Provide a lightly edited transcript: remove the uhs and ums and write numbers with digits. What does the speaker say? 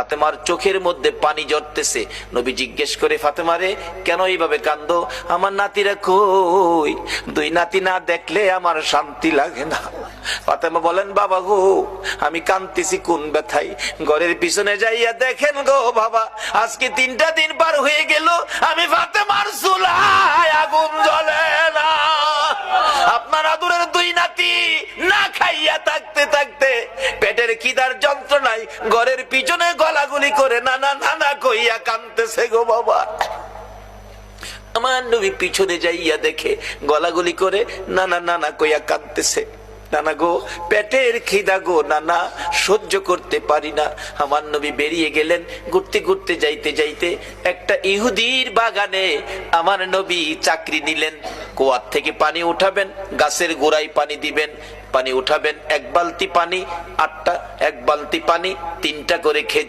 ফাতেমার চোখের মধ্যে পানি ঝরতেছে। নবী জিজ্ঞেস করে, ফাতেমা রে, কেন এইভাবে কান্দো? আমার নাতিরা কই? দুই নাতি না দেখলে আমার শান্তি লাগে না। ফাতেমা বলেন, বাবা গো, আমি কাঁদতেছি কোন ব্যথায়? ঘরের পিছনে যাইয়া দেখেন গো বাবা, আজকে 3টা দিন পার হয়ে গেল, আমি ফাতেমার চুলায় আগুন জ্বলে না। আপনার আদরের দুই নাতি না খাইয়া থাকতে থাকতে পেটের খিদার যন্ত্রণায় ঘরের পিছনে গলাগুলি করে নানা নানা কইয়া কাঁদতেছে গো বাবা। আমার নবী পিছনে যাইয়া দেখে গলাগুলি করে নানা নানা কইয়া কাঁদতেছে। নানা গো, পেটের খিদা গো নানা, সহ্য করতে পারি না। আমার নবী বেরিয়ে গেলেন। ঘুরতে ঘুরতে যাইতে যাইতে একটা ইহুদির বাগানে আমার নবী চাকরি নিলেন। কুয়ার থেকে পানি উঠাবেন, গাছের গোড়ায় পানি দিবেন, পানি উঠাবেন, 1 বালতি পানি 8টা, 1 বালতি পানি 3টা করে খেজুর।